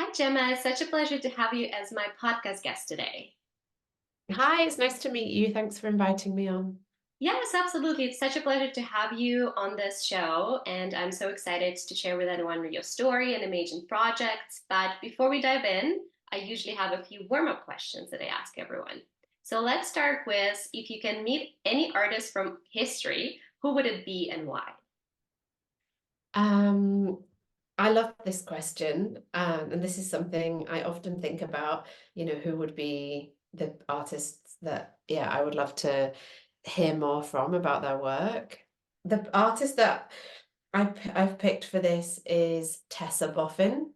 Hi, Gemma. It's such a pleasure to have you as my podcast guest today. Hi, it's nice to meet you. Thanks for inviting me on. Yes, absolutely. It's such a pleasure to have you on this show, and I'm so excited to share with anyone your story and amazing projects. But before we dive in, I usually have a few warm up questions that I ask everyone. So let's start with if you can meet any artist from history, who would it be and why? Um, I love this question, and this is something I often think about, who would be the artists that, yeah, I would love to hear more from about their work. The artist that I've picked for this is Tessa Boffin.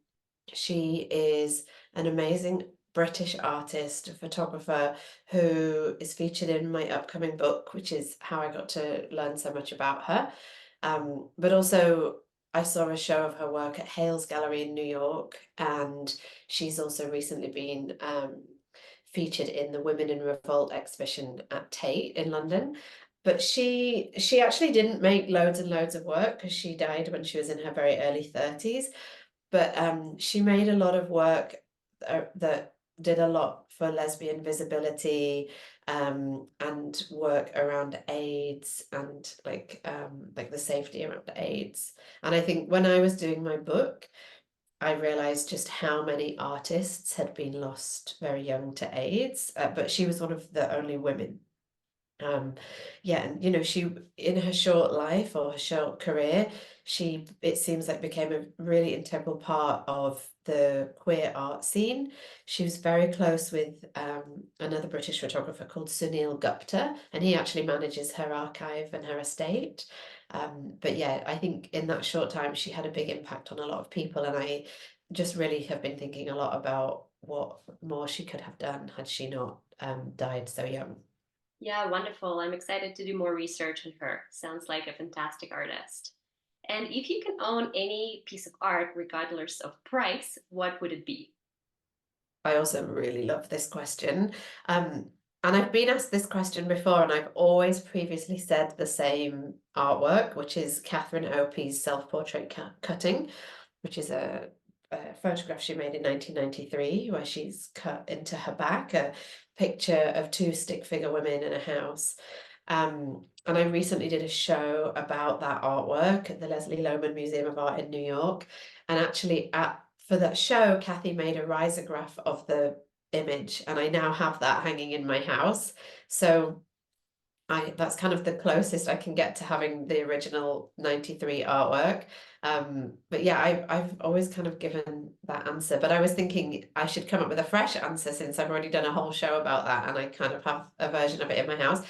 She is an amazing British artist, a photographer who is featured in my upcoming book, which is how I got to learn so much about her. But also, I saw a show of her work at Hales Gallery in New York, and she's also recently been featured in the Women in Revolt exhibition at Tate in London. But she actually didn't make loads and loads of work because she died when she was in her very early 30s. But she made a lot of work that did a lot for lesbian visibility, and work around AIDS and like the safety around AIDS. And I think when I was doing my book, I realized just how many artists had been lost very young to AIDS, but she was one of the only women. um, yeah, and she in her short life or her short career, she it seems like became a really integral part of the queer art scene. She was very close with another British photographer called Sunil Gupta, and he actually manages her archive and her estate. But yeah, I think in that short time she had a big impact on a lot of people, and I just really have been thinking a lot about what more she could have done had she not died so young. Yeah, wonderful. I'm excited to do more research on her. Sounds like a fantastic artist. And if you can own any piece of art, regardless of price, what would it be? I also really love this question. Um, and I've been asked this question before, and I've always previously said the same artwork, which is Catherine Opie's self-portrait cutting, which is a photograph she made in 1993, where she's cut into her back a picture of two stick figure women in a house. And I recently did a show about that artwork at the Leslie Lohman Museum of Art in New York. And actually, for that show, Kathy made a risograph of the image, and I now have that hanging in my house. So that's kind of the closest I can get to having the original 93 artwork. But yeah, I've always kind of given that answer, but I was thinking I should come up with a fresh answer since I've already done a whole show about that, and I kind of have a version of it in my house.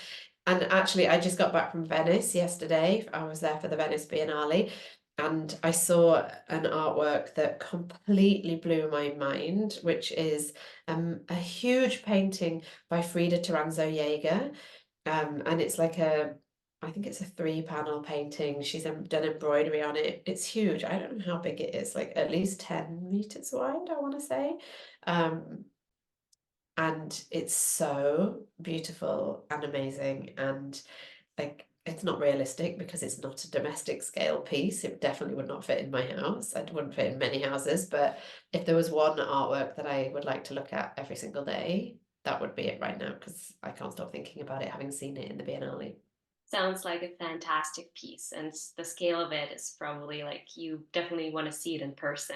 And actually, I just got back from Venice yesterday. I was there for the Venice Biennale, and I saw an artwork that completely blew my mind, which is a huge painting by Frida Toranzo Jaeger. And it's like I think it's a 3 panel painting. She's done embroidery on it. It's huge. I don't know how big it is, like at least 10 meters wide, I want to say. Um, and it's so beautiful and amazing. And like, it's not realistic because it's not a domestic scale piece. It definitely would not fit in my house. It wouldn't fit in many houses. But if there was one artwork that I would like to look at every single day, that would be it right now because I can't stop thinking about it, having seen it in the Biennale. Sounds like a fantastic piece, and the scale of it is probably like you definitely want to see it in person.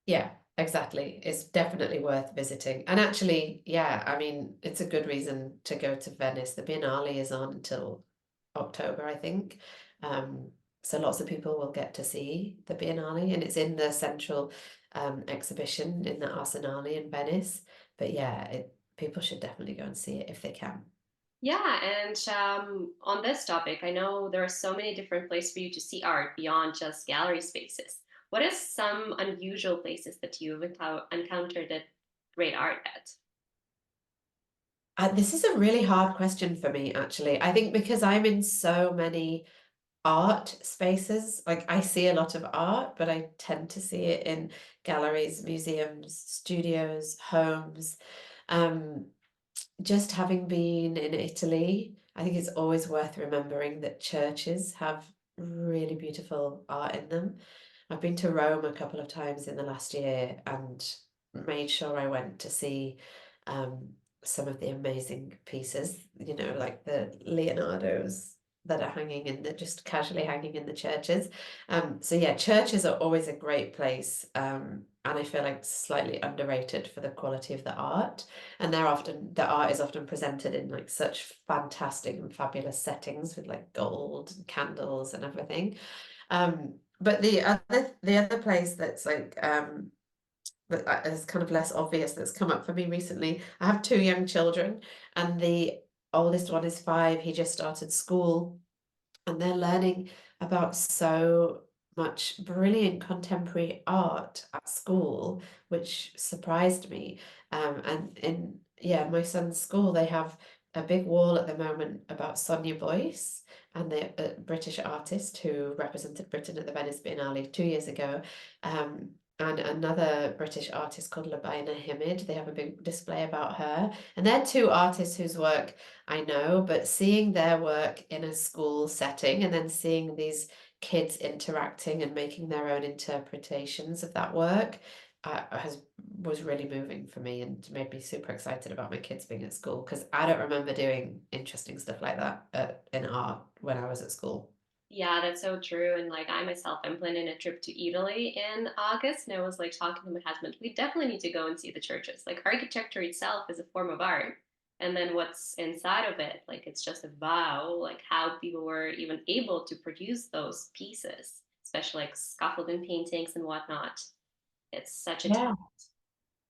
Yeah, exactly. It's definitely worth visiting. And actually, yeah, I mean, it's a good reason to go to Venice. The Biennale is on until October, I think. So lots of people will get to see the Biennale, and it's in the central exhibition in the Arsenale in Venice. But yeah, people should definitely go and see it if they can. Yeah, and on this topic, I know there are so many different places for you to see art beyond just gallery spaces. What is some unusual places that you've encountered that great art at? This is a really hard question for me, actually. I think because I'm in so many art spaces. Like I see a lot of art, but I tend to see it in galleries, museums, studios, homes. Um, just having been in Italy, I think it's always worth remembering that churches have really beautiful art in them. I've been to Rome a couple of times in the last year and made sure I went to see some of the amazing pieces, you know, like the Leonardos that are hanging in the just casually hanging in the churches. So yeah, churches are always a great place. And I feel like slightly underrated for the quality of the art. And the art is often presented in like such fantastic and fabulous settings with like gold and candles and everything. But the other place that's like that is kind of less obvious that's come up for me recently. I have two young children, and the oldest one is 5. He just started school, and they're learning about so much brilliant contemporary art at school, which surprised me. And in yeah, my son's school, they have a big wall at the moment about Sonia Boyce and the British artist who represented Britain at the Venice Biennale 2 years ago. And another British artist called Labaina Himid. They have a big display about her. And they're two artists whose work I know, but seeing their work in a school setting and then seeing these kids interacting and making their own interpretations of that work was really moving for me and made me super excited about my kids being at school, because I don't remember doing interesting stuff like that in art when I was at school. Yeah, that's so true. And like I myself, I'm planning a trip to Italy in August, and I was like talking to my husband, we definitely need to go and see the churches. Like architecture itself is a form of art. And then what's inside of it, like it's just a wow, like how people were even able to produce those pieces, especially like scaffolding paintings and whatnot. It's such a Yeah.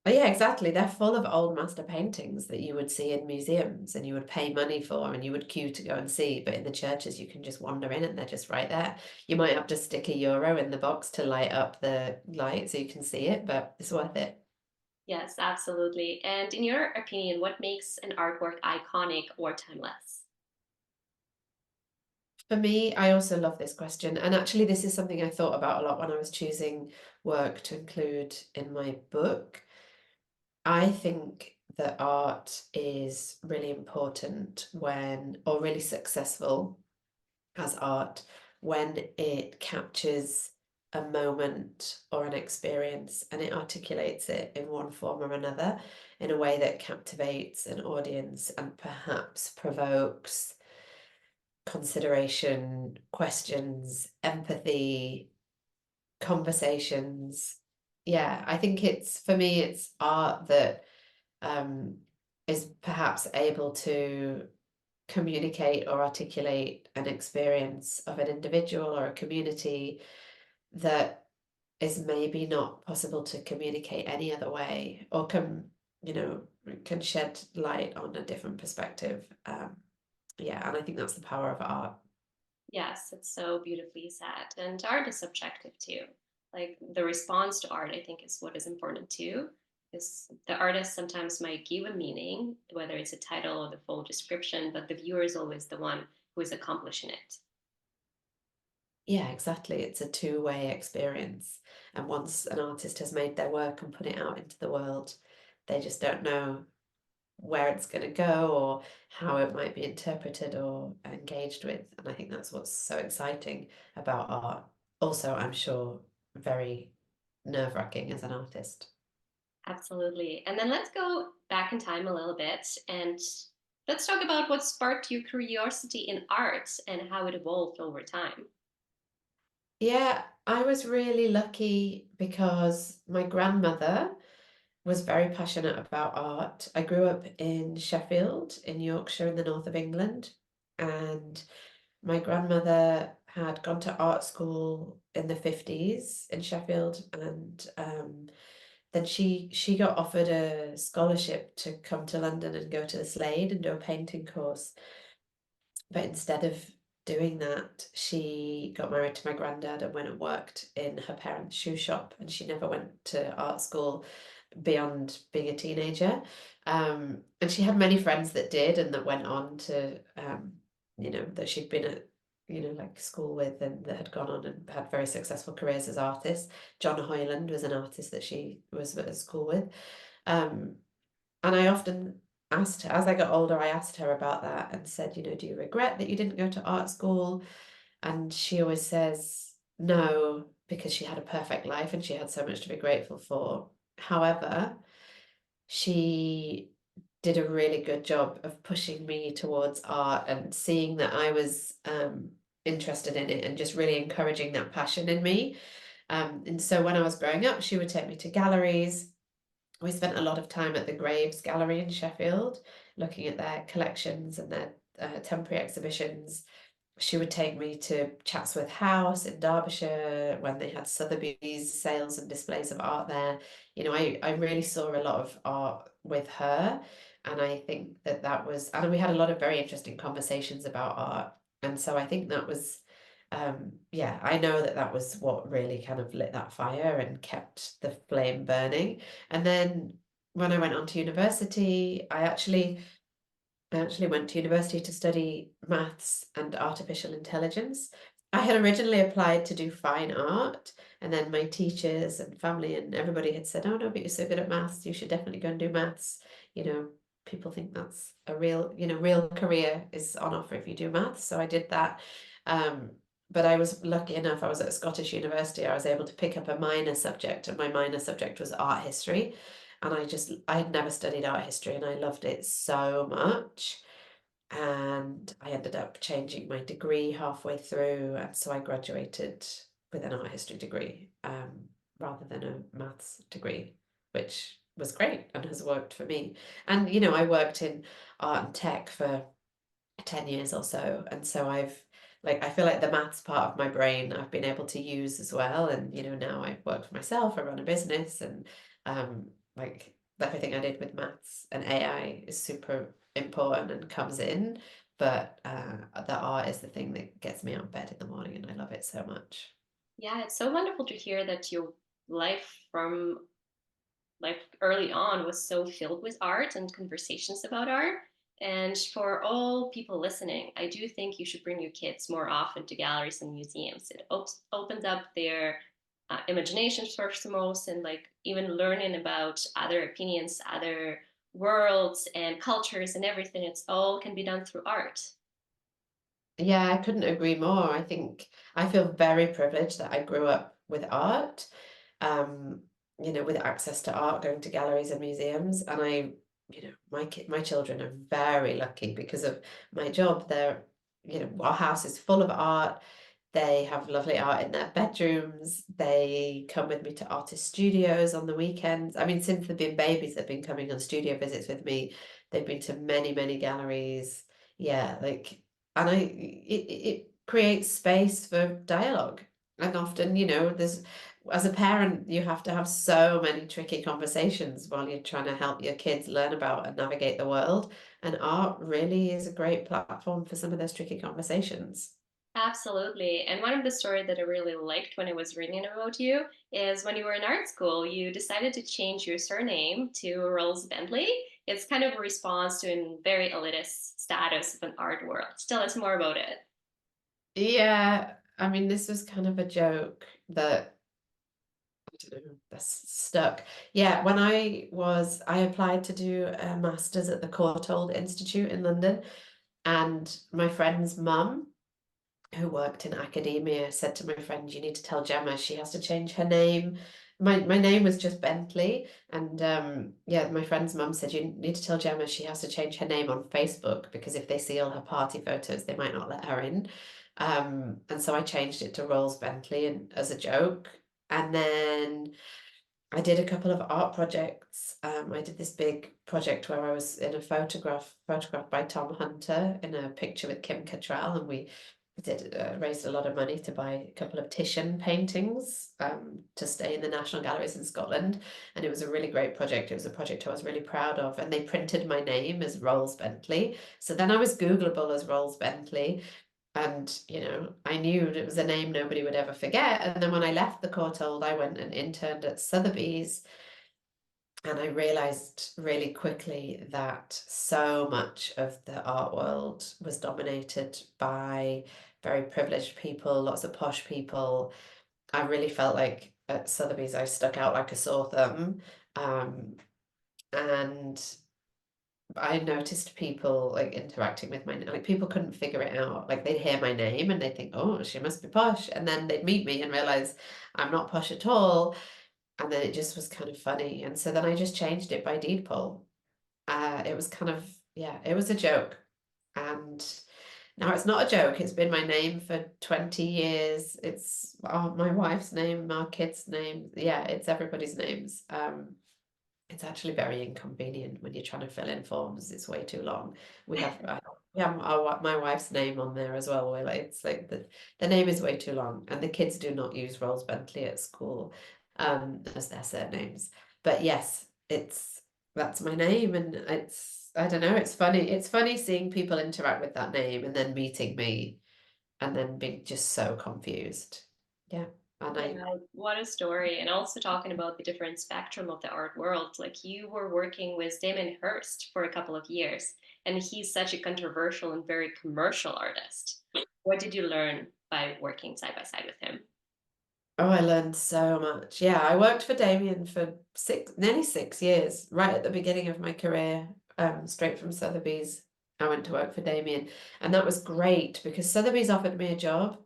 Oh, yeah, exactly. They're full of old master paintings that you would see in museums and you would pay money for and you would queue to go and see. But in the churches, you can just wander in and they're just right there. You might have to stick a euro in the box to light up the light so you can see it, but it's worth it. yes, absolutely. And in your opinion, what makes an artwork iconic or timeless? For me, I also love this question. And actually, this is something I thought about a lot when I was choosing work to include in my book. I think that art is really important or really successful as art when it captures a moment or an experience and it articulates it in one form or another in a way that captivates an audience and perhaps provokes consideration, questions, empathy, conversations. Yeah, I think for me, it's art that um, is perhaps able to communicate or articulate an experience of an individual or a community that is maybe not possible to communicate any other way, or you know, can shed light on a different perspective. Yeah, and I think that's the power of art. Yes, it's so beautifully said. And art is subjective too. Like the response to art, I think, is what is important too. Is the artist sometimes might give a meaning, whether it's a title or the full description, but the viewer is always the one who is accomplishing it. Yeah, exactly. It's a two-way experience. And once an artist has made their work and put it out into the world, they just don't know where it's going to go or how it might be interpreted or engaged with. And I think that's what's so exciting about art. Also, I'm sure very nerve-wracking as an artist. Absolutely. And then let's go back in time a little bit and let's talk about what sparked your curiosity in art and how it evolved over time. Yeah, I was really lucky because my grandmother was very passionate about art. I grew up in Sheffield, in Yorkshire, in the north of England, and my grandmother had gone to art school in the 50s in Sheffield, and then she got offered a scholarship to come to London and go to the Slade and do a painting course. But instead of doing that, she got married to my granddad and went and worked in her parents' shoe shop, and she never went to art school beyond being a teenager. And she had many friends that did and that went on to, that she'd been at, like school with and that had gone on and had very successful careers as artists. John Hoyland was an artist that she was at school with. Um, and I often asked her, as I got older, I asked her about that and said, do you regret that you didn't go to art school? And she always says, no, because she had a perfect life and she had so much to be grateful for. However, she did a really good job of pushing me towards art and seeing that I was interested in it and just really encouraging that passion in me. And so when I was growing up, she would take me to galleries. We spent a lot of time at the Graves Gallery in Sheffield, looking at their collections and their temporary exhibitions. She would take me to Chatsworth House in Derbyshire when they had Sotheby's sales and displays of art there. You know, I really saw a lot of art with her, and I think that was, and we had a lot of very interesting conversations about art. And so I think that was, yeah, I know that was what really kind of lit that fire and kept the flame burning. And then when I went on to university, I actually went to university to study maths and artificial intelligence. I had originally applied to do fine art, and then my teachers and family and everybody had said, "Oh no, but you're so good at maths, you should definitely go and do maths." You know, people think that's a real, real career is on offer if you do maths. So I did that. Um, but I was lucky enough, I was at a Scottish university, I was able to pick up a minor subject, and my minor subject was art history. And I had never studied art history and I loved it so much. And I ended up changing my degree halfway through. And so I graduated with an art history degree rather than a maths degree, which was great and has worked for me. And, I worked in art and tech for 10 years or so. And so I feel like the maths part of my brain I've been able to use as well. And, now I work for myself, I run a business, and like everything I did with maths and AI is super important and comes in. But the art is the thing that gets me out of bed in the morning, and I love it so much. Yeah, it's so wonderful to hear that your life from like early on was so filled with art and conversations about art. And for all people listening, I do think you should bring your kids more often to galleries and museums. It opens up their imaginations first and most, and like even learning about other opinions, other worlds and cultures and everything. It's all can be done through art. Yeah, I couldn't agree more. I think I feel very privileged that I grew up with art, um, with access to art, going to galleries and museums. And my children are very lucky because of my job. Our house is full of art. They have lovely art in their bedrooms. They come with me to artist studios on the weekends. I mean, since they've been babies, they've been coming on studio visits with me. They've been to many, many galleries. Yeah, and it creates space for dialogue. And often, there's as a parent, you have to have so many tricky conversations while you're trying to help your kids learn about and navigate the world. And art really is a great platform for some of those tricky conversations. Absolutely. And one of the stories that I really liked when I was reading about you is when you were in art school, you decided to change your surname to Rolls-Bentley. It's kind of a response to a very elitist status of an art world. Tell us more about it. Yeah, I mean, this was kind of a joke that I don't know, that's stuck. Yeah, when I applied to do a master's at the Courtauld Institute in London, and my friend's mum, who worked in academia, said to my friend, "You need to tell Gemma she has to change her name." My name was just Bentley, and yeah, my friend's mum said, "You need to tell Gemma she has to change her name on Facebook because if they see all her party photos, they might not let her in." And so I changed it to Rolls-Bentley and as a joke. And then I did a couple of art projects. I did this big project where I was in a photographed by Tom Hunter in a picture with Kim Cattrall, and we did raised a lot of money to buy a couple of Titian paintings to stay in the National Galleries in Scotland, and it was a really great project. It was a project I was really proud of, and they printed my name as Rolls-Bentley, so then I was Googleable as Rolls-Bentley. And, I knew it was a name nobody would ever forget. And then when I left the Courtauld, I went and interned at Sotheby's. And I realized really quickly that so much of the art world was dominated by very privileged people, lots of posh people. I really felt like at Sotheby's I stuck out like a sore thumb. And I noticed people like interacting with my, like people couldn't figure it out. Like they'd hear my name and they'd think, oh, she must be posh. And then they'd meet me and realize I'm not posh at all. And then it just was kind of funny. And so then I just changed it by deed poll. It was kind of, yeah, it was a joke. And now it's not a joke. It's been my name for 20 years. It's my wife's name, our kids' name. Yeah, it's everybody's names. It's actually very inconvenient when you're trying to fill in forms. It's way too long. We have my wife's name on there as well. We're like, it's like the name is way too long, and the kids do not use Rolls-Bentley at school as their surnames. But yes, that's my name, and it's I don't know. It's funny. It's funny seeing people interact with that name and then meeting me and then being just so confused. Yeah, and I Yeah, what a story. And also talking about the different spectrum of the art world. Like you were working with Damien Hirst for a couple of years, and he's such a controversial and very commercial artist. What did you learn by working side by side with him? Oh, I learned so much. Yeah, I worked for Damien for nearly 6 years, right at the beginning of my career, straight from Sotheby's. I went to work for Damien, and that was great because Sotheby's offered me a job.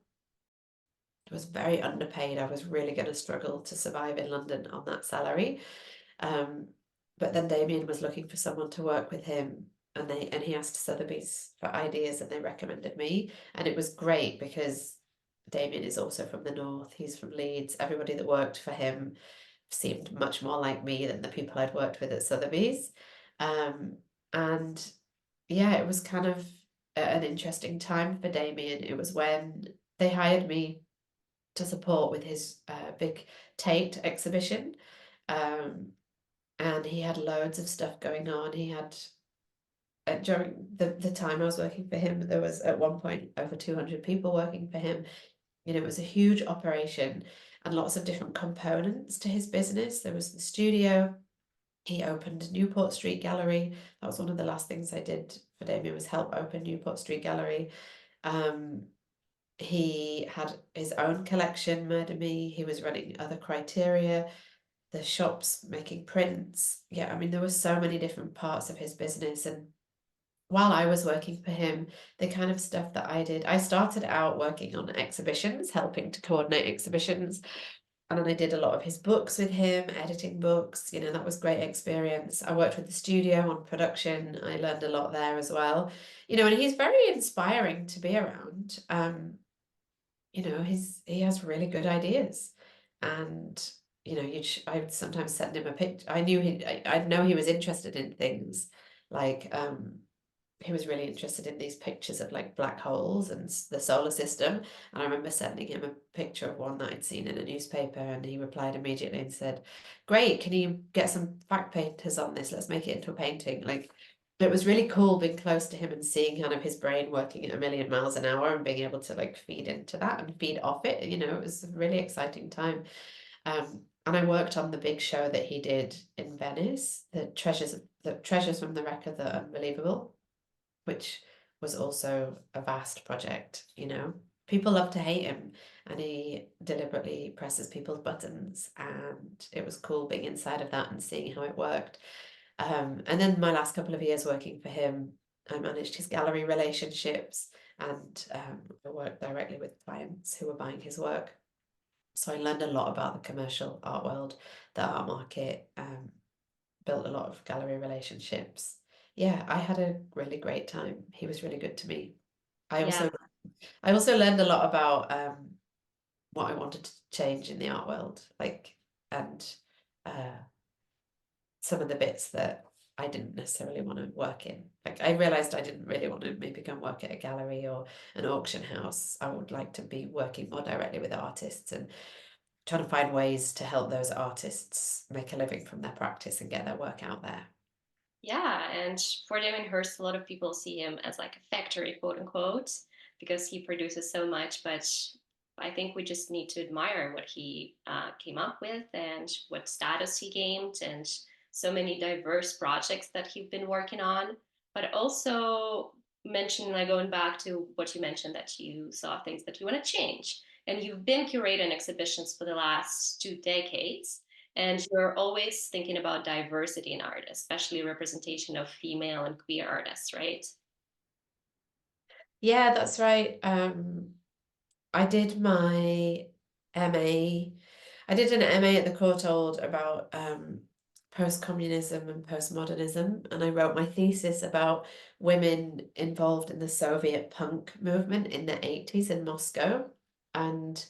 It was very underpaid. I was really going to struggle to survive in London on that salary. Um, but then Damien was looking for someone to work with him, and he asked Sotheby's for ideas, and they recommended me, and it was great because Damien is also from the north. He's from Leeds. Everybody that worked for him seemed much more like me than the people I'd worked with at Sotheby's, and yeah, it was kind of an interesting time for Damien. It was when they hired me to support with his big Tate exhibition. Um, and he had loads of stuff going on. He had during the time I was working for him, there was at one point over 200 people working for him. You know, it was a huge operation and lots of different components to his business. There was the studio. He opened Newport Street Gallery. That was one of the last things I did for Damien was help open Newport Street Gallery. Um, he had his own collection, Murder Me. He was running other criteria, the shops making prints. Yeah, I mean, there were so many different parts of his business. And while I was working for him, the kind of stuff that I did, I started out working on exhibitions, helping to coordinate exhibitions. And then I did a lot of his books with him, editing books. You know, that was great experience. I worked with the studio on production. I learned a lot there as well. You know, and he's very inspiring to be around. You know, he has really good ideas, and you know, I would sometimes send him a picture. I know he was interested in things like he was really interested in these pictures of like black holes and the solar system. And I remember sending him a picture of one that I'd seen in a newspaper, and he replied immediately and said, "Great, can you get some fact painters on this? Let's make it into a painting." Like it was really cool being close to him and seeing kind of his brain working at a million miles an hour and being able to like feed into that and feed off it. You know, it was a really exciting time. And I worked on the big show that he did in Venice, the treasures from the wreck of the Unbelievable, which was also a vast project, you know. People love to hate him, and he deliberately presses people's buttons, and it was cool being inside of that and seeing how it worked. And then my last couple of years working for him, I managed his gallery relationships, and I worked directly with clients who were buying his work. So I learned a lot about the commercial art world, the art market, built a lot of gallery relationships. Yeah, I had a really great time. He was really good to me. I Yeah, also I also learned a lot about what I wanted to change in the art world, like and uh, some of the bits that I didn't necessarily want to work in. Like I realized I didn't really want to maybe go and work at a gallery or an auction house. I would like to be working more directly with artists and trying to find ways to help those artists make a living from their practice and get their work out there. yeah. And for Damien Hirst, a lot of people see him as like a factory, quote unquote, because he produces so much. But I think we just need to admire what he came up with and what status he gained, and so many diverse projects that he's been working on. But also mention, like going back to what you mentioned, that you saw things that you want to change, and you've been curating exhibitions for the last 2 decades. And you're always thinking about diversity in art, especially representation of female and queer artists, right? Yeah, that's right. I did my MA. I did an MA at the Courtauld about post-communism and postmodernism, and I wrote my thesis about women involved in the Soviet punk movement in the 80s in Moscow. And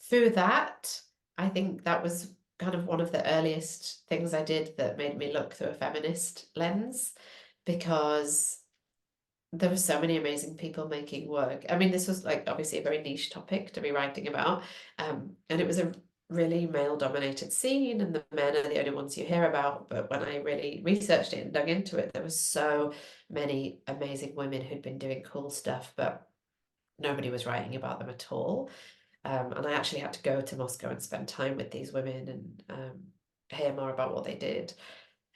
through that, I think that was kind of one of the earliest things I did that made me look through a feminist lens, because there were so many amazing people making work. I mean, this was like obviously a very niche topic to be writing about. And it was a really male-dominated scene, and the men are the only ones you hear about. But when I really researched it and dug into it, there were so many amazing women who'd been doing cool stuff, but nobody was writing about them at all. And I actually had to go to Moscow and spend time with these women and hear more about what they did.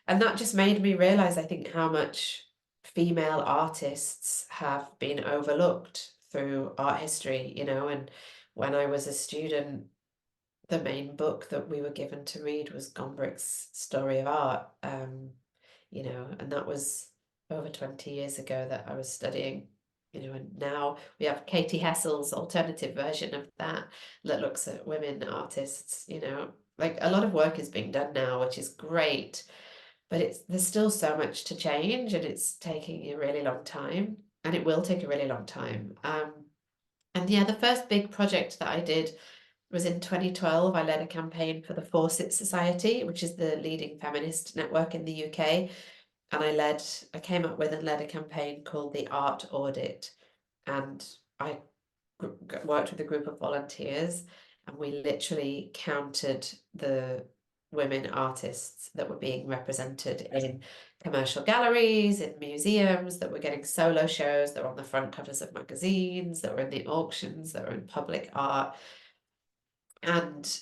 And that just made me realize, I think, how much female artists have been overlooked through art history, you know. And when I was a student, the main book that we were given to read was Gombrich's Story of Art, you know, and that was over 20 years ago that I was studying, you know. And now we have Katie Hessel's alternative version of that that looks at women artists, you know. Like, a lot of work is being done now, which is great, but there's still so much to change, and it's taking a really long time, and it will take a really long time. And yeah, the first big project that I did was in 2012. I led a campaign for the Fawcett Society, which is the leading feminist network in the UK. And I came up with and led a campaign called the Art Audit. And I worked with a group of volunteers, and we literally counted the women artists that were being represented in commercial galleries, in museums, that were getting solo shows, that were on the front covers of magazines, that were in the auctions, that were in public art. And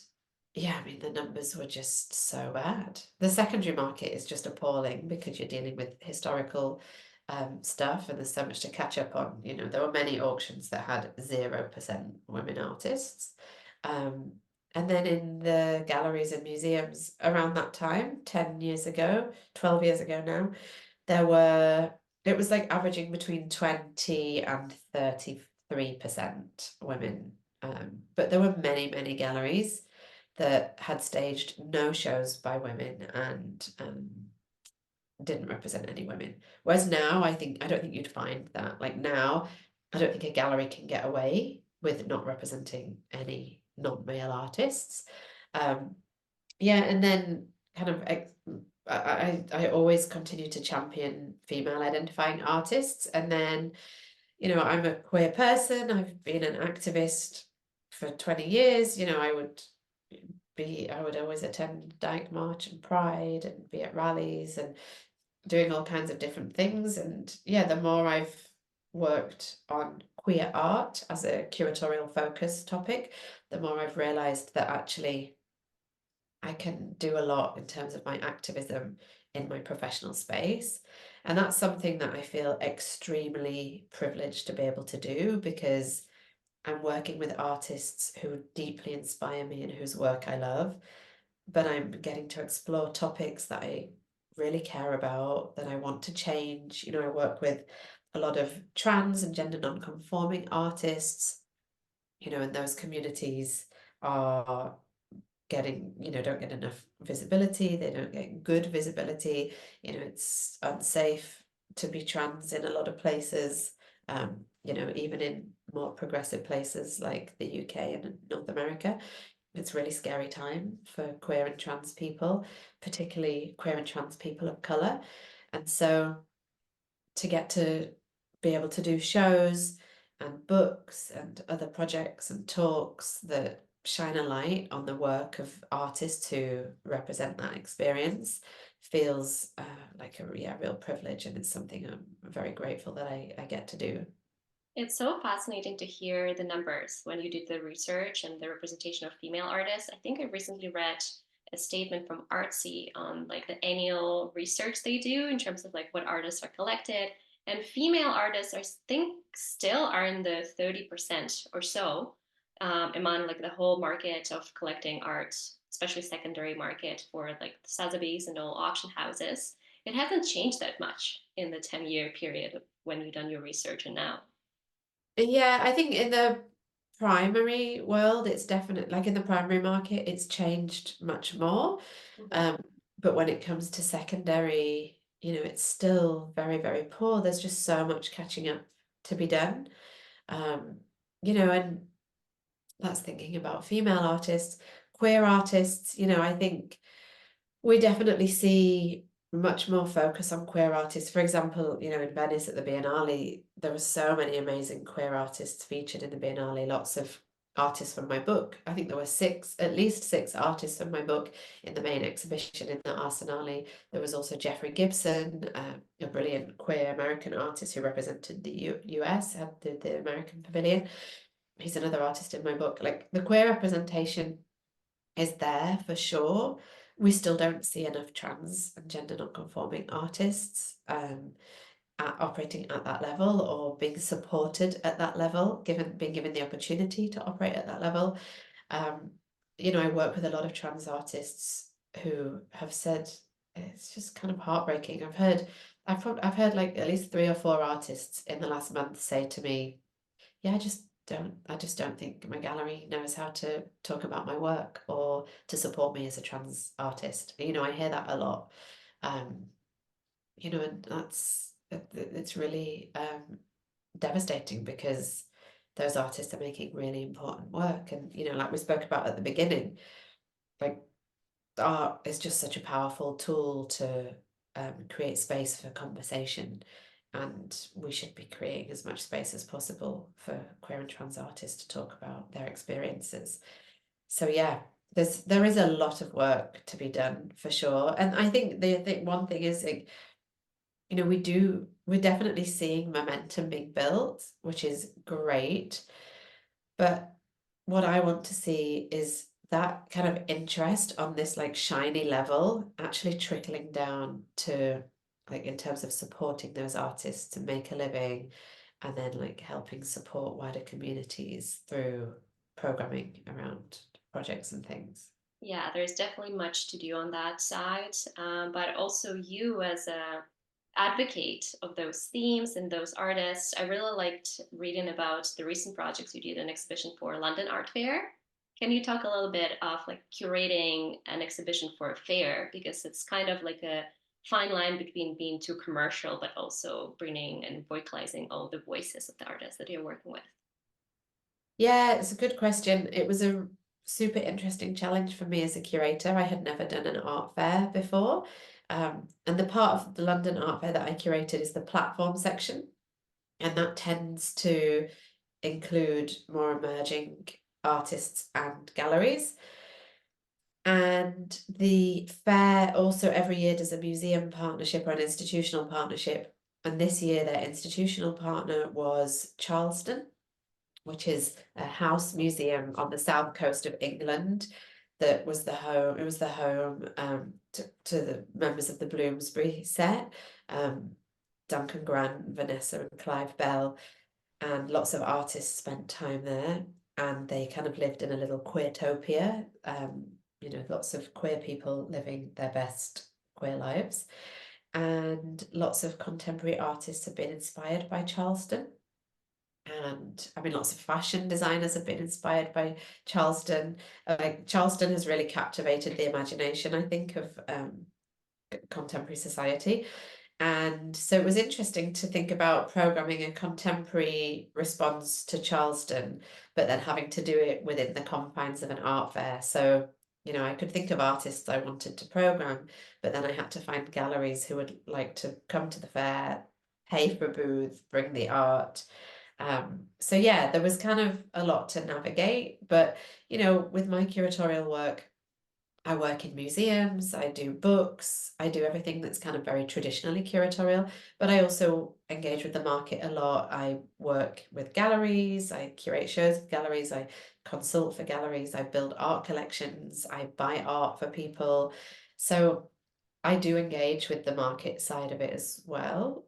yeah, I mean, the numbers were just so bad. The secondary market is just appalling because you're dealing with historical stuff, and there's so much to catch up on. You know, there were many auctions that had 0% women artists. Um, and then in the galleries and museums around that time, 10 years ago, 12 years ago now, it was like averaging between 20 and 33% women. But there were many, many galleries that had staged no shows by women and didn't represent any women. Whereas now, I don't think you'd find that. Like, now, I don't think a gallery can get away with not representing any non-male artists. Um, yeah, and then kind of I always continue to champion female identifying artists. And then, you know, I'm a queer person. I've been an activist for 20 years. You know, I would always attend Dyke March and Pride and be at rallies and doing all kinds of different things. And yeah, the more I've worked on queer art as a curatorial focus topic, the more I've realized that actually I can do a lot in terms of my activism in my professional space. And that's something that I feel extremely privileged to be able to do, because I'm working with artists who deeply inspire me and whose work I love, but I'm getting to explore topics that I really care about, that I want to change. You know, I work with a lot of trans and gender non-conforming artists, you know, and those communities are getting, you know, don't get enough visibility, they don't get good visibility. You know, it's unsafe to be trans in a lot of places, you know, even in more progressive places like the UK and North America. It's a really scary time for queer and trans people, particularly queer and trans people of colour. And so to get to be able to do shows and books and other projects and talks that shine a light on the work of artists who represent that experience feels like a real privilege, and it's something I'm very grateful that I get to do. It's so fascinating to hear the numbers when you did the research and the representation of female artists. I think I recently read a statement from Artsy on like the annual research they do in terms of like what artists are collected. And female artists I think still are in the 30% or so among like the whole market of collecting art especially secondary market for like the Sotheby's and all auction houses, it hasn't changed that much in the 10-year period when you've done your research and now. Yeah, I think in the primary world, it's definitely like in the primary market, it's changed much more. Mm-hmm. But when it comes to secondary, it's still very, very poor. There's just so much catching up to be done. Um, and that's thinking about female artists, queer artists, I think we definitely see much more focus on queer artists. For example, in Venice at the Biennale, there were so many amazing queer artists featured in the Biennale, lots of artists from my book. I think there were at least six artists from my book in the main exhibition in the Arsenale. There was also Jeffrey Gibson, a brilliant queer American artist who represented the US, had the American Pavilion. He's another artist in my book. Like the queer representation is there for sure. We still don't see enough trans and gender non-conforming artists operating at that level or being supported at that level, being given the opportunity to operate at that level. I work with a lot of trans artists who have said it's just kind of heartbreaking. I've heard like at least 3 or 4 artists in the last month say to me, yeah, I just don't think my gallery knows how to talk about my work or to support me as a trans artist. I hear that a lot. And it's really devastating because those artists are making really important work. And, like we spoke about at the beginning, like art is just such a powerful tool to create space for conversation. And we should be creating as much space as possible for queer and trans artists to talk about their experiences. So yeah, there is a lot of work to be done for sure. And I think one thing is like, we're definitely seeing momentum being built, which is great. But what I want to see is that kind of interest on this like shiny level actually trickling down to like in terms of supporting those artists to make a living and then like helping support wider communities through programming around projects and things. Yeah, there's definitely much to do on that side, but also you as a advocate of those themes and those artists. I really liked reading about the recent projects you did an exhibition for London Art Fair. Can you talk a little bit of like curating an exhibition for a fair, because it's kind of like a fine line between being too commercial but also bringing and vocalizing all the voices of the artists that you're working with? Yeah, it's a good question. It was a super interesting challenge for me as a curator. I had never done an art fair before. And the part of the London Art Fair that I curated is the platform section. And that tends to include more emerging artists and galleries. And the fair also every year does a museum partnership or an institutional partnership. And this year, their institutional partner was Charleston, which is a house museum on the south coast of England that was it was the home to the members of the Bloomsbury set, Duncan Grant, Vanessa and Clive Bell, and lots of artists spent time there, and they kind of lived in a little queertopia, lots of queer people living their best queer lives. And lots of contemporary artists have been inspired by Charleston. And I mean, lots of fashion designers have been inspired by Charleston. Like Charleston has really captivated the imagination, I think, of contemporary society. And so it was interesting to think about programming a contemporary response to Charleston, but then having to do it within the confines of an art fair. So, I could think of artists I wanted to program, but then I had to find galleries who would like to come to the fair, pay for a booth, bring the art. So yeah, there was kind of a lot to navigate, but with my curatorial work, I work in museums, I do books, I do everything that's kind of very traditionally curatorial, but I also engage with the market a lot. I work with galleries, I curate shows with galleries, I consult for galleries, I build art collections, I buy art for people. So I do engage with the market side of it as well.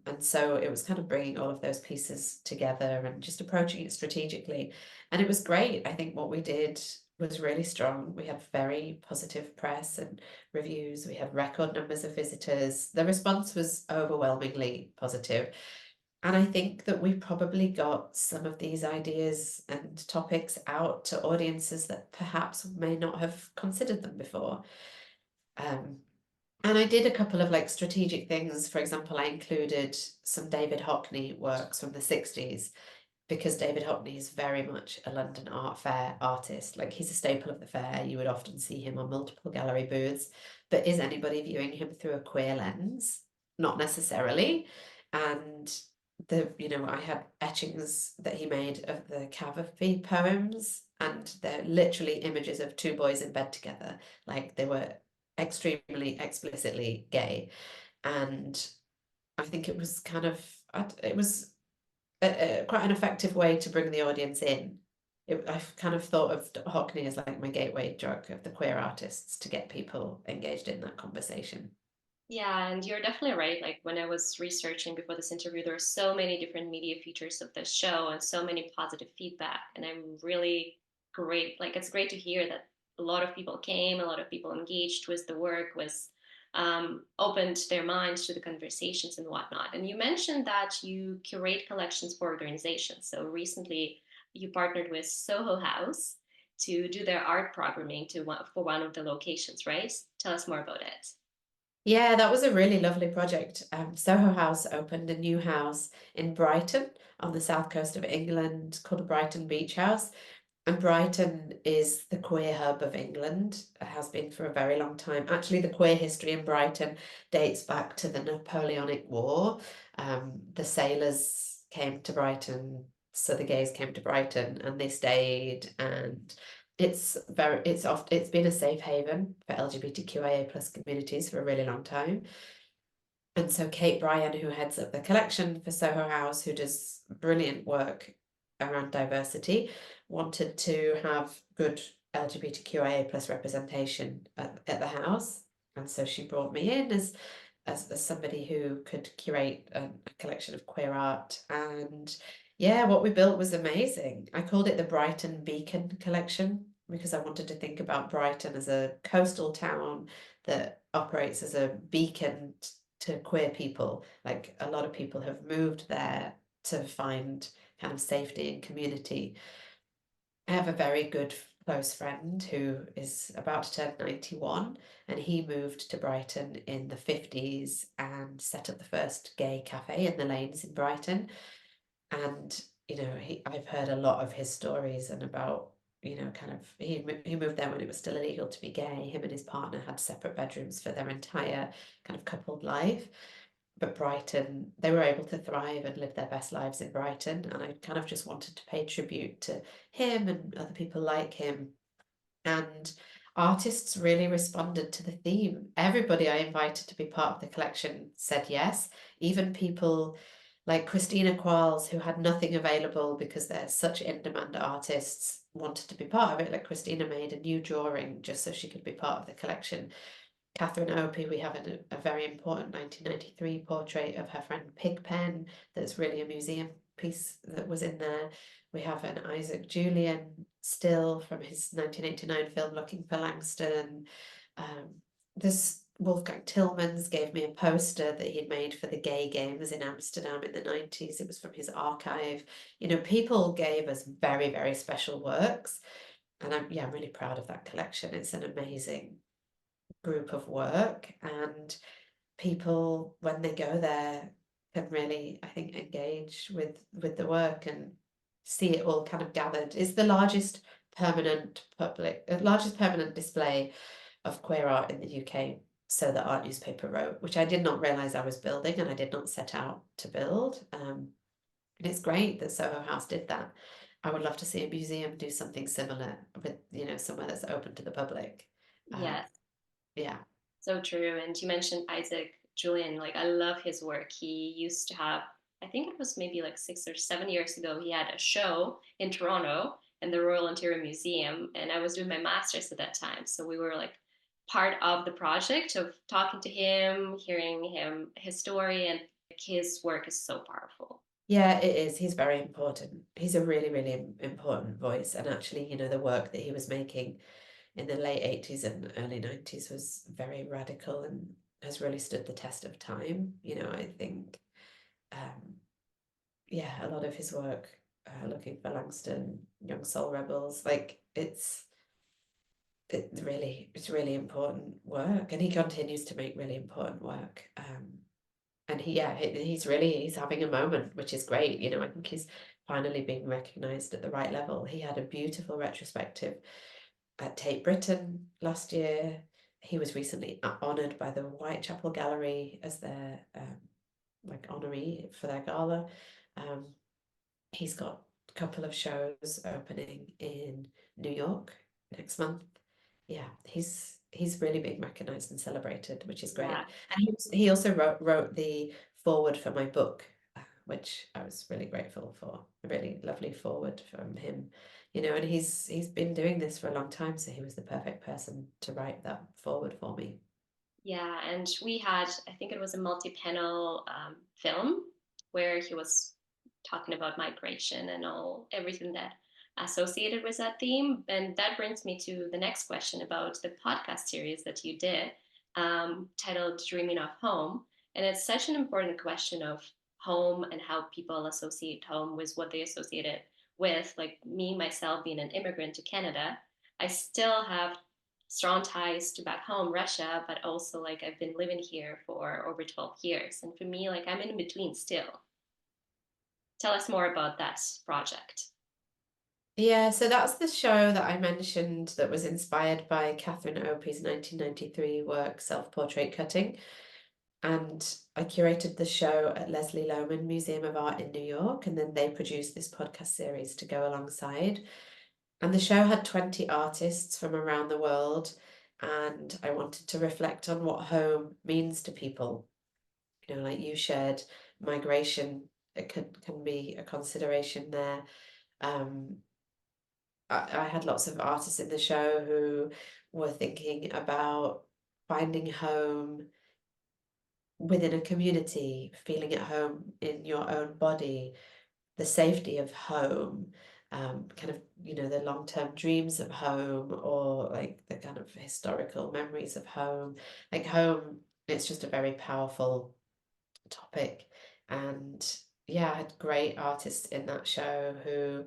And so it was kind of bringing all of those pieces together and just approaching it strategically. And it was great. I think what we did was really strong. We had very positive press and reviews. We had record numbers of visitors. The response was overwhelmingly positive. And I think that we probably got some of these ideas and topics out to audiences that perhaps may not have considered them before. Um, and I did a couple of like strategic things. For example, I included some David Hockney works from the 60s because David Hockney is very much a London art fair artist. Like he's a staple of the fair. You would often see him on multiple gallery booths. But is anybody viewing him through a queer lens? Not necessarily. And I had etchings that he made of the Cavaphy poems, and they're literally images of two boys in bed together. Like they were extremely explicitly gay. And I think it was it was quite an effective way to bring the audience in. I've kind of thought of Hockney as like my gateway drug of the queer artists to get people engaged in that conversation. Yeah, and you're definitely right. Like when I was researching before this interview, there were so many different media features of the show and so many positive feedback. And I'm really great. Like it's great to hear that a lot of people came, a lot of people engaged with the work, was opened their minds to the conversations and whatnot. And you mentioned that you curate collections for organizations. So recently, you partnered with Soho House to do their art programming for one of the locations, right? Tell us more about it. Yeah, that was a really lovely project. Soho House opened a new house in Brighton on the south coast of England called the Brighton Beach House. And Brighton is the queer hub of England. It has been for a very long time. Actually, the queer history in Brighton dates back to the Napoleonic War. The sailors came to Brighton, so the gays came to Brighton and they stayed. And it's been a safe haven for LGBTQIA plus communities for a really long time. And so Kate Bryan, who heads up the collection for Soho House, who does brilliant work around diversity, wanted to have good LGBTQIA plus representation at the house. And so she brought me in as somebody who could curate a collection of queer art. And yeah, what we built was amazing. I called it the Brighton Beacon Collection because I wanted to think about Brighton as a coastal town that operates as a beacon to queer people. Like a lot of people have moved there to find kind of safety and community. I have a very good close friend who is about to turn 91, and he moved to Brighton in the 50s and set up the first gay cafe in the lanes in Brighton. And I've heard a lot of his stories and about kind of he moved there when it was still illegal to be gay. Him and his partner had separate bedrooms for their entire kind of coupled life. But Brighton, they were able to thrive and live their best lives in Brighton. And I kind of just wanted to pay tribute to him and other people like him. And artists really responded to the theme. Everybody I invited to be part of the collection said yes. Even people like Christina Qualls, who had nothing available because they're such in-demand artists, wanted to be part of it. Like Christina made a new drawing just so she could be part of the collection. Catherine Opie, we have a very important 1993 portrait of her friend Pigpen that's really a museum piece that was in there. We have an Isaac Julian still from his 1989 film Looking for Langston. This Wolfgang Tillmans gave me a poster that he'd made for the gay games in Amsterdam in the 90s. It was from his archive. People gave us very, very special works. And I'm really proud of that collection. It's an amazing group of work, and people when they go there can really, I think, engage with the work and see it all kind of gathered. It's the largest permanent display of queer art in the UK, so the art newspaper wrote, which I did not realize I was building and I did not set out to build. And it's great that Soho House did that. I would love to see a museum do something similar with somewhere that's open to the public. um, Yes. yeah. So true. And you mentioned Isaac Julian. Like, I love his work. He used to have, I think it was maybe like 6 or 7 years ago, he had a show in Toronto in the Royal Ontario Museum. And I was doing my master's at that time. So we were like part of the project of talking to him, hearing his story, and his work is so powerful. Yeah, it is. He's very important. He's a really, really important voice. And actually, you know, the work that he was making in the late 80s and early 90s was very radical and has really stood the test of time. You know, I think, yeah, a lot of his work, Looking for Langston, Young Soul Rebels, like it's really important work, and he continues to make really important work. And he's having a moment, which is great. You know, I think he's finally being recognized at the right level. He had a beautiful retrospective at Tate Britain last year. He was recently honored by the Whitechapel Gallery as their like honoree for their gala. Um, he's got a couple of shows opening in New York next month. Yeah, he's really being recognized and celebrated, which is Yeah. great. And he also wrote the foreword for my book, which I was really grateful for. A really lovely foreword from him, you know, and he's been doing this for a long time, so he was the perfect person to write that foreword for me. Yeah, and we had, I think it was a multi-panel film where he was talking about migration and all everything that associated with that theme. And that brings me to the next question about the podcast series that you did, titled Dreaming of Home. And it's such an important question of home and how people associate home with what they associate it with. Like me, myself, being an immigrant to Canada, I still have strong ties to back home, Russia, but also like I've been living here for over 12 years. And for me, like I'm in between still. Tell us more about that project. Yeah, so that's the show that I mentioned that was inspired by Catherine Opie's 1993 work, Self-Portrait Cutting. And I curated the show at Leslie Lohman Museum of Art in New York, and then they produced this podcast series to go alongside. And the show had 20 artists from around the world, and I wanted to reflect on what home means to people. You know, like you shared, migration, it can be a consideration there. Um, I had lots of artists in the show who were thinking about finding home within a community, feeling at home in your own body, the safety of home, kind of, you know, the long-term dreams of home, or like the kind of historical memories of home. Like home, it's just a very powerful topic. And yeah, I had great artists in that show who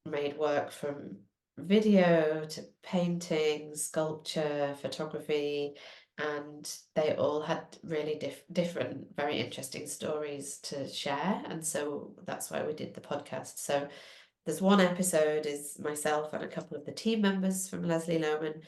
made work from video to painting, sculpture, photography, and they all had really different, very interesting stories to share. And so that's why we did the podcast. So there's one episode is myself and a couple of the team members from Leslie Lohman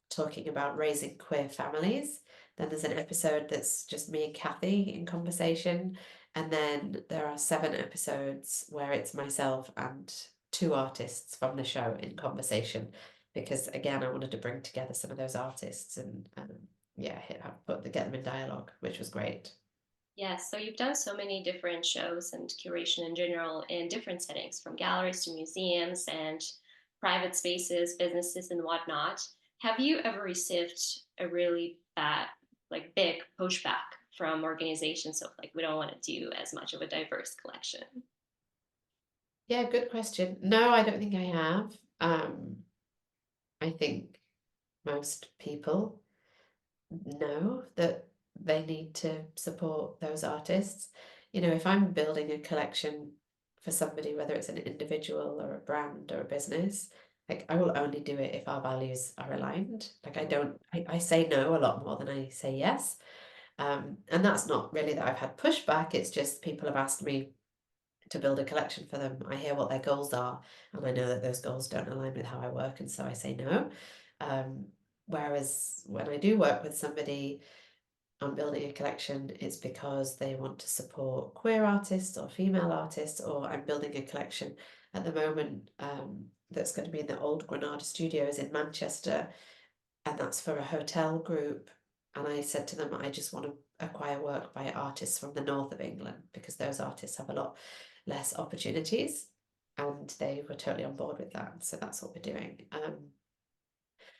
talking about raising queer families. Then there's an episode that's just me and Kathy in conversation. And then there are 7 episodes where it's myself and 2 artists from the show in conversation. Because again, I wanted to bring together some of those artists and yeah, get them in dialogue, which was great. Yes, so you've done so many different shows and curation in general in different settings, from galleries to museums and private spaces, businesses, and whatnot. Have you ever received a really bad, like big pushback from organizations of like, we don't want to do as much of a diverse collection? Yeah, good question. No, I don't think I have. I think most people know that they need to support those artists. You know, if I'm building a collection for somebody, whether it's an individual or a brand or a business, like I will only do it if our values are aligned. Like I say no a lot more than I say yes. And that's not really that I've had pushback, it's just people have asked me to build a collection for them. I hear what their goals are, and I know that those goals don't align with how I work, and so I say no. Um, Whereas when I do work with somebody on building a collection, it's because they want to support queer artists or female artists, or I'm building a collection at the moment that's going to be in the old Granada Studios in Manchester, and that's for a hotel group. And I said to them, I just want to acquire work by artists from the north of England because those artists have a lot less opportunities. And they were totally on board with that. So that's what we're doing.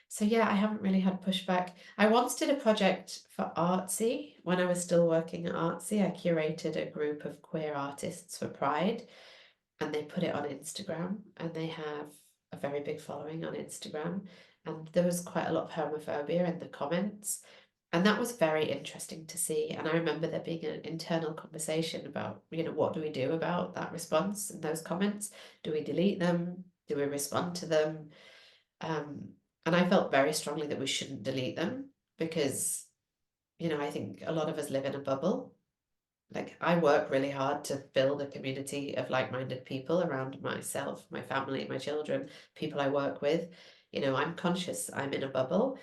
So yeah, I haven't really had pushback. I once did a project for Artsy when I was still working at Artsy. I curated a group of queer artists for Pride, and they put it on Instagram, and they have a very big following on Instagram. And there was quite a lot of homophobia in the comments. And that was very interesting to see. And I remember there being an internal conversation about, what do we do about that response and those comments? Do we delete them? Do we respond to them? Um, and I felt very strongly that we shouldn't delete them because, I think a lot of us live in a bubble. Like, I work really hard to build a community of like-minded people around myself, my family, my children, people I work with. I'm conscious I'm in a bubble.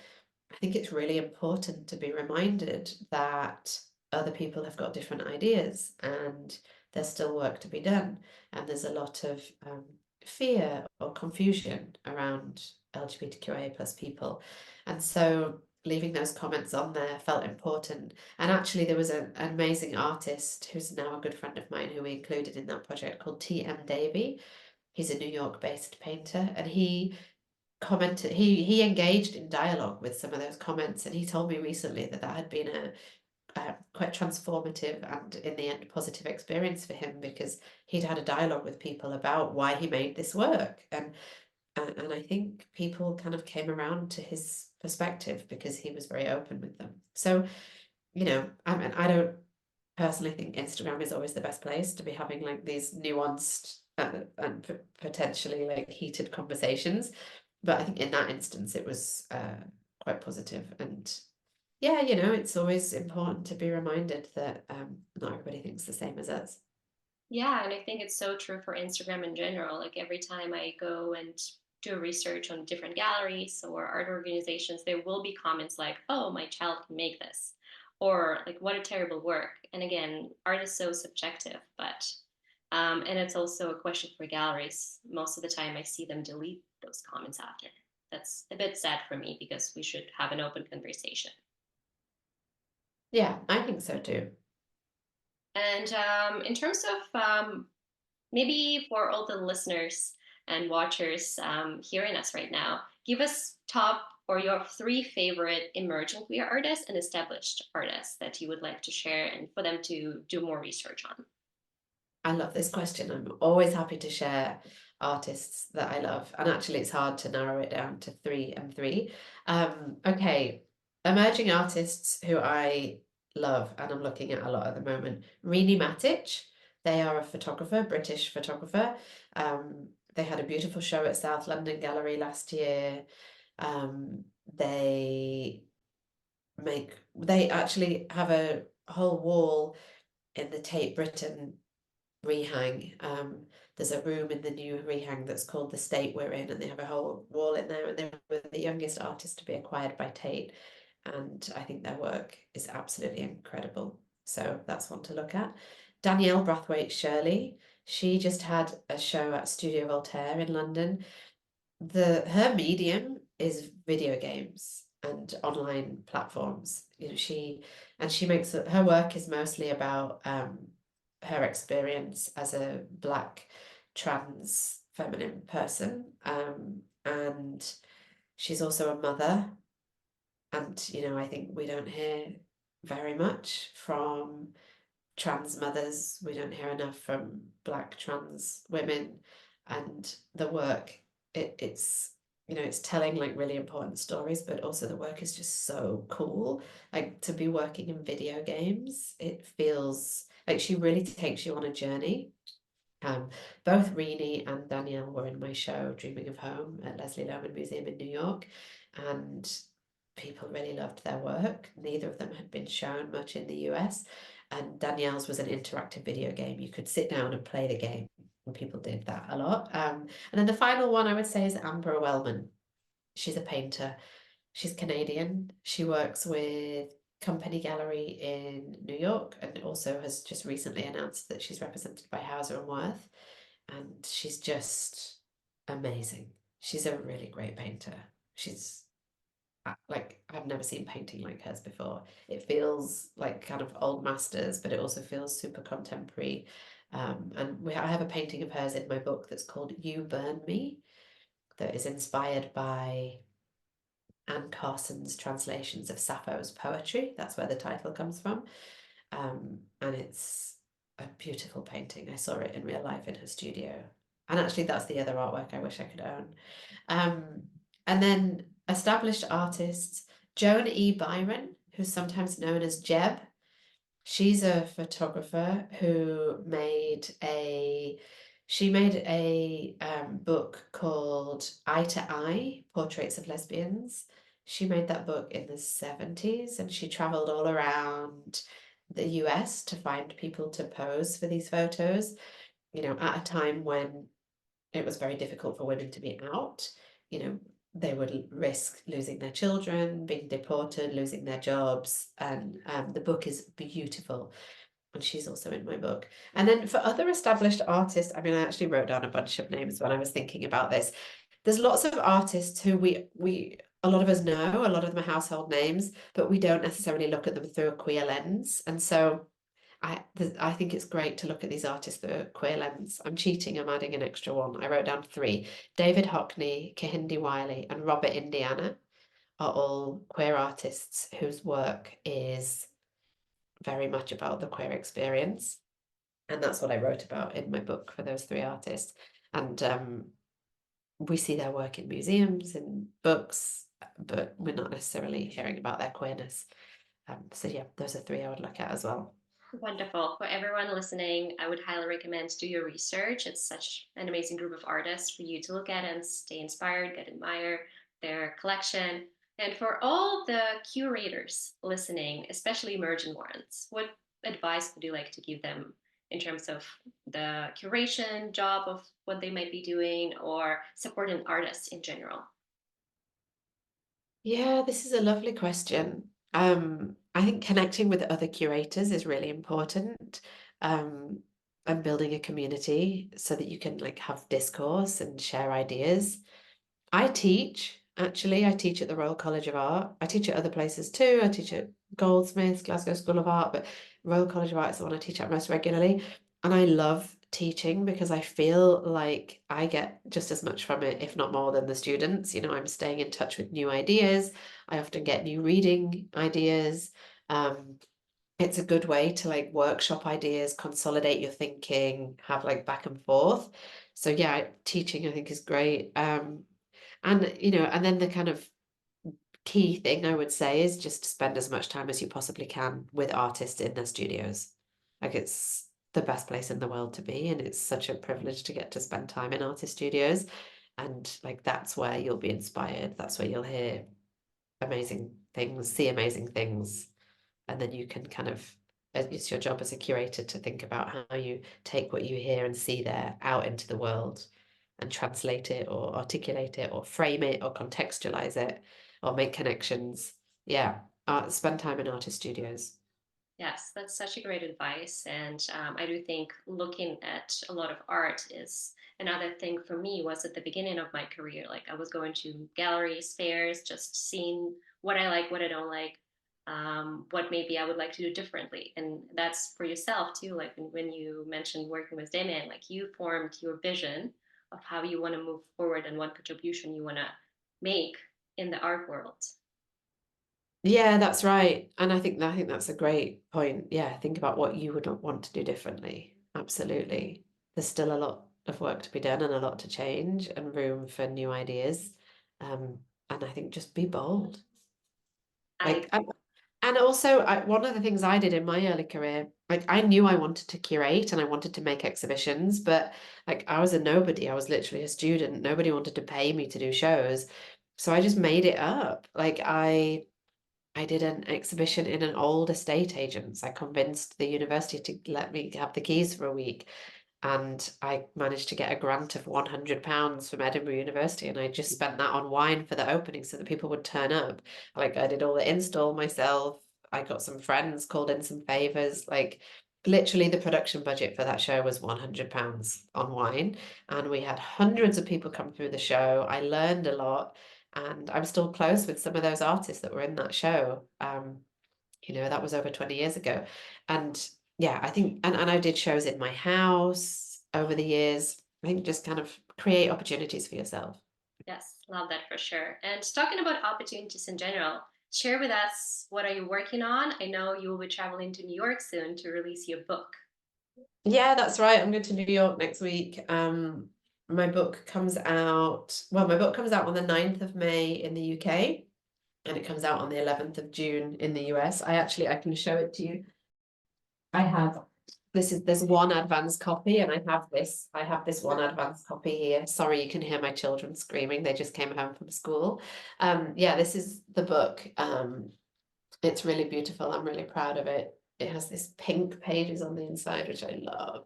I think it's really important to be reminded that other people have got different ideas and there's still work to be done. And there's a lot of fear or confusion around LGBTQIA plus people. And so leaving those comments on there felt important. And actually, there was an amazing artist who's now a good friend of mine who we included in that project called T.M. Davy. He's a New York based painter, and he commented, he engaged in dialogue with some of those comments, and he told me recently that had been a quite transformative and in the end positive experience for him, because he'd had a dialogue with people about why he made this work, and I think people kind of came around to his perspective because he was very open with them. So I don't personally think Instagram is always the best place to be having like these nuanced and potentially like heated conversations. But I think in that instance, it was quite positive. And yeah, it's always important to be reminded that not everybody thinks the same as us. Yeah, and I think it's so true for Instagram in general. Like every time I go and do research on different galleries or art organizations, there will be comments like, oh, my child can make this, or like, what a terrible work. And again, art is so subjective, but, and it's also a question for galleries. Most of the time, I see them delete those comments after. That's a bit sad for me because we should have an open conversation. Yeah, I think so too. And in terms of maybe for all the listeners and watchers hearing us right now, give us top or your three favorite emerging queer artists and established artists that you would like to share and for them to do more research on. I love this question. I'm always happy to share artists that I love. And actually, it's hard to narrow it down to three and three. Okay, emerging artists who I love and I'm looking at a lot at the moment. Rini Matic, they are a photographer, British photographer. They had a beautiful show at South London Gallery last year. Um, they they actually have a whole wall in the Tate Britain rehang. There's a room in the new rehang that's called The State We're In, and they have a whole wall in there, and they were the youngest artist to be acquired by Tate, and I think their work is absolutely incredible. So that's one to look at. Danielle Brathwaite Shirley, she just had a show at Studio Voltaire in London. Her medium is video games and online platforms. She makes her work is mostly about her experience as a Black trans feminine person, and she's also a mother. And I think we don't hear very much from trans mothers. We don't hear enough from Black trans women, and the work it's telling like really important stories, but also the work is just so cool. Like, to be working in video games, it feels like she really takes you on a journey. um, Both Rini and Danielle were in my show Dreaming of Home at Leslie Lohman Museum in New York, and people really loved their work. Neither of them had been shown much in the US, and Danielle's was an interactive video game. You could sit down and play the game, and people did that a lot. And then the final one I would say is Amber Wellman. She's a painter. She's Canadian. She works with Company Gallery in New York, and also has just recently announced that she's represented by Hauser and Wirth, and she's just amazing. She's a really great painter. She's like, I've never seen painting like hers before. It feels like kind of old masters, but it also feels super contemporary. And I have a painting of hers in my book that's called You Burn Me, that is inspired by Anne Carson's translations of Sappho's poetry. That's where the title comes from. And it's a beautiful painting. I saw it in real life in her studio. And actually, that's the other artwork I wish I could own. And then established artists, Joan E. Byron, who's sometimes known as Jeb. She's a photographer who made a book called Eye to Eye, Portraits of Lesbians. She made that book in the 70s, and she traveled all around the US to find people to pose for these photos, at a time when it was very difficult for women to be out. They would risk losing their children, being deported, losing their jobs. And the book is beautiful. And she's also in my book. And then for other established artists, I mean, I actually wrote down a bunch of names when I was thinking about this. There's lots of artists who a lot of us know, a lot of them are household names, but we don't necessarily look at them through a queer lens. And so I think it's great to look at these artists through a queer lens. I'm cheating, I'm adding an extra one. I wrote down 3. David Hockney, Kehinde Wiley, and Robert Indiana are all queer artists whose work is very much about the queer experience. And that's what I wrote about in my book for those 3 artists. And we see their work in museums, in books, but we're not necessarily hearing about their queerness. So yeah, those are 3 I would look at as well. Wonderful. For everyone listening, I would highly recommend do your research. It's such an amazing group of artists for you to look at and stay inspired, get admire their collection. And for all the curators listening, especially emerging ones, what advice would you like to give them in terms of the curation job of what they might be doing or supporting artists in general? Yeah, this is a lovely question. I think connecting with other curators is really important. Um, and building a community so that you can have discourse and share ideas. I teach, actually. I teach at the Royal College of Art. I teach at other places too. I teach at Goldsmiths, Glasgow School of Art, but Royal College of Art is the one I teach at most regularly. And I love teaching because I feel like I get just as much from it, if not more, than the students. I'm staying in touch with new ideas. I often get new reading ideas. It's a good way to workshop ideas, consolidate your thinking, have back and forth. So yeah, teaching I think is great. And then the kind of key thing I would say is just to spend as much time as you possibly can with artists in their studios. It's the best place in the world to be, and it's such a privilege to get to spend time in artist studios. And that's where you'll be inspired. That's where you'll hear amazing things, see amazing things. And then you can it's your job as a curator to think about how you take what you hear and see there out into the world and translate it or articulate it or frame it or contextualize it or make connections. Yeah, spend time in artist studios. Yes, that's such a great advice. And I do think looking at a lot of art is another thing for me was at the beginning of my career. Like I was going to galleries, fairs, just seeing what I like, what I don't like, what maybe I would like to do differently. And that's for yourself too. Like when you mentioned working with Damien, like you formed your vision of how you want to move forward and what contribution you want to make in the art world. Yeah, that's right. And I think that's a great point. Yeah, think about what you would want to do differently. Absolutely. There's still a lot of work to be done and a lot to change and room for new ideas. Um, and I think just be bold. I Like, and also one of the things I did in my early career, I knew I wanted to curate and I wanted to make exhibitions, but I was a nobody. I was literally a student. Nobody wanted to pay me to do shows. So I just made it up. I did an exhibition in an old estate agent's. I convinced the university to let me have the keys for a week. And I managed to get a grant of £100 from Edinburgh University. And I just spent that on wine for the opening so that people would turn up. I did all the install myself. I got some friends, called in some favors. Literally the production budget for that show was £100 on wine. And we had hundreds of people come through the show. I learned a lot. And I'm still close with some of those artists that were in that show. That was over 20 years ago. And yeah, I think, and I did shows in my house over the years. I think just kind of create opportunities for yourself. Yes, love that for sure. And talking about opportunities in general, share with us what are you working on? I know you will be traveling to New York soon to release your book. Yeah, that's right. I'm going to New York next week. My book comes out, well, my book comes out on the 9th of May in the UK, and it comes out on the 11th of June in the US. I can show it to you. I have there's one advanced copy, and I have this one advanced copy here. Sorry, you can hear my children screaming. They just came home from school. Yeah, this is the book. It's really beautiful. I'm really proud of it. It has this pink pages on the inside, which I love.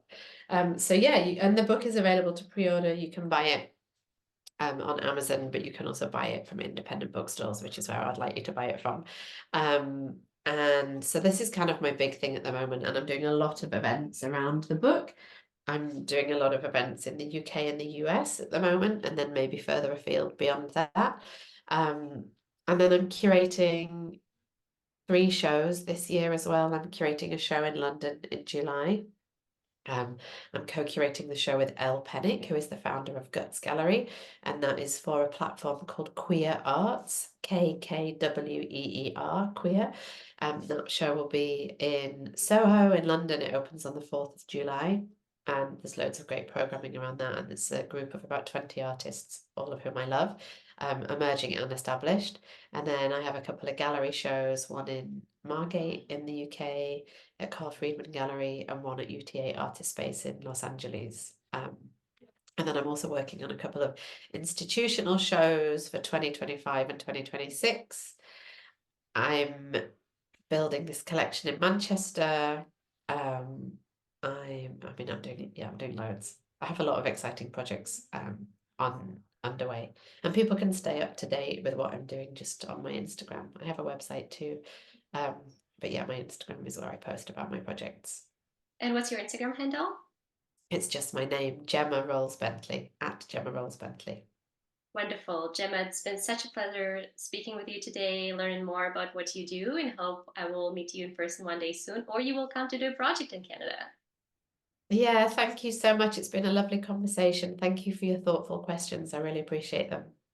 So yeah, and the book is available to pre-order. You can buy it on Amazon, but you can also buy it from independent bookstores, which is where I'd like you to buy it from. And so this is kind of my big thing at the moment, and I'm doing a lot of events around the book. I'm doing a lot of events in the UK and the US at the moment, and then maybe further afield beyond that. And then I'm curating 3 shows this year as well. I'm curating a show in London in July. I'm co-curating the show with Elle Pennick, who is the founder of Guts Gallery, and that is for a platform called Queer Arts, KKWEER, Queer. That show will be in Soho in London. It opens on the 4th of July, and there's loads of great programming around that, and it's a group of about 20 artists, all of whom I love, emerging and established. And then I have a couple of gallery shows, one in Margate in the UK, at Carl Friedman Gallery, and one at UTA Artist Space in Los Angeles. And then I'm also working on a couple of institutional shows for 2025 and 2026. I'm building this collection in Manchester. I'm doing loads. I have a lot of exciting projects underway, and people can stay up to date with what I'm doing just on my Instagram. I have a website too. But yeah, my Instagram is where I post about my projects. And what's your Instagram handle? It's just my name, Gemma Rolls-Bentley, at Gemma Rolls-Bentley. Wonderful. Gemma, it's been such a pleasure speaking with you today, learning more about what you do, and hope I will meet you in person one day soon, or you will come to do a project in Canada. Yeah, thank you so much. It's been a lovely conversation. Thank you for your thoughtful questions. I really appreciate them.